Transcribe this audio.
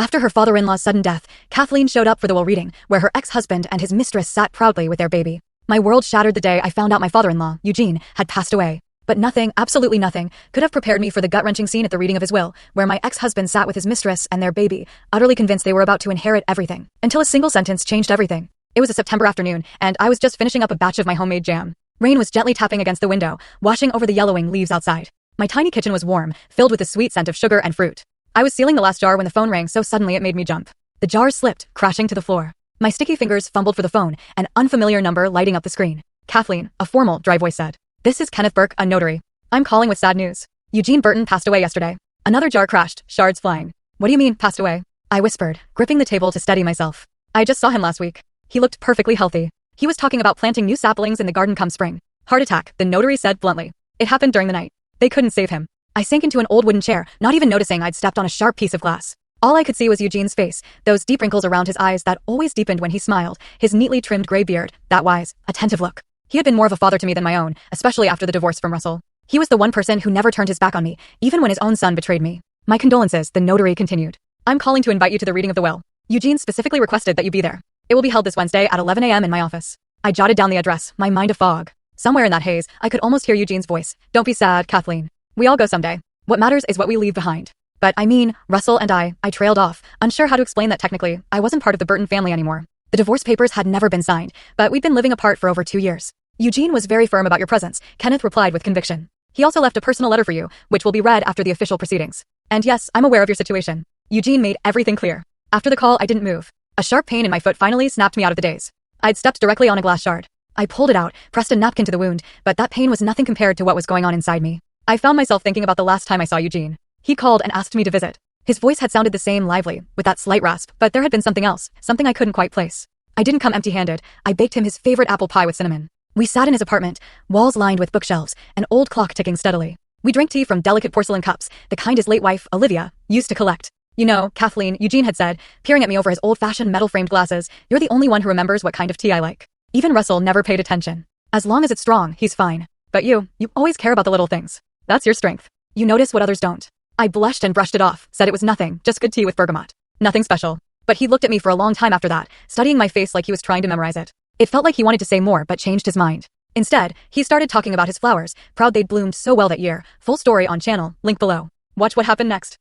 After her father-in-law's sudden death, Kathleen showed up for the will reading, where her ex-husband and his mistress sat proudly with their baby. My world shattered the day I found out my father-in-law, Eugene, had passed away. But nothing, absolutely nothing, could have prepared me for the gut-wrenching scene at the reading of his will, where my ex-husband sat with his mistress and their baby, utterly convinced they were about to inherit everything, until a single sentence changed everything. It was a September afternoon, and I was just finishing up a batch of my homemade jam. Rain was gently tapping against the window, washing over the yellowing leaves outside. My tiny kitchen was warm, filled with the sweet scent of sugar and fruit. I was sealing the last jar when the phone rang so suddenly it made me jump. The jar slipped, crashing to the floor. My sticky fingers fumbled for the phone, an unfamiliar number lighting up the screen. Kathleen, a formal, dry voice said. This is Kenneth Burke, a notary. I'm calling with sad news. Eugene Burton passed away yesterday. Another jar crashed, shards flying. What do you mean, passed away? I whispered, gripping the table to steady myself. I just saw him last week. He looked perfectly healthy. He was talking about planting new saplings in the garden come spring. Heart attack, the notary said bluntly. It happened during the night. They couldn't save him. I sank into an old wooden chair, not even noticing I'd stepped on a sharp piece of glass. All I could see was Eugene's face, those deep wrinkles around his eyes that always deepened when he smiled, his neatly trimmed gray beard, that wise, attentive look. He had been more of a father to me than my own, especially after the divorce from Russell. He was the one person who never turned his back on me, even when his own son betrayed me. My condolences, the notary continued. I'm calling to invite you to the reading of the will. Eugene specifically requested that you be there. It will be held this Wednesday at 11 a.m. in my office. I jotted down the address, my mind a fog. Somewhere in that haze, I could almost hear Eugene's voice. Don't be sad, Kathleen. We all go someday. What matters is what we leave behind. But I mean, Russell and I trailed off, unsure how to explain that technically, I wasn't part of the Burton family anymore. The divorce papers had never been signed, but we'd been living apart for over 2 years. Eugene was very firm about your presence, Kenneth replied with conviction. He also left a personal letter for you, which will be read after the official proceedings. And yes, I'm aware of your situation. Eugene made everything clear. After the call, I didn't move. A sharp pain in my foot finally snapped me out of the daze. I'd stepped directly on a glass shard. I pulled it out, pressed a napkin to the wound, but that pain was nothing compared to what was going on inside me. I found myself thinking about the last time I saw Eugene. He called and asked me to visit. His voice had sounded the same, lively, with that slight rasp, but there had been something else, something I couldn't quite place. I didn't come empty-handed. I baked him his favorite apple pie with cinnamon. We sat in his apartment, walls lined with bookshelves, an old clock ticking steadily. We drank tea from delicate porcelain cups, the kind his late wife, Olivia, used to collect. You know, Kathleen, Eugene had said, peering at me over his old-fashioned metal-framed glasses, you're the only one who remembers what kind of tea I like. Even Russell never paid attention. As long as it's strong, he's fine. But you always care about the little things. That's your strength. You notice what others don't. I blushed and brushed it off, said it was nothing, just good tea with bergamot. Nothing special. But he looked at me for a long time after that, studying my face like he was trying to memorize it. It felt like he wanted to say more but changed his mind. Instead, he started talking about his flowers, proud they'd bloomed so well that year. Full story on channel, link below. Watch what happened next.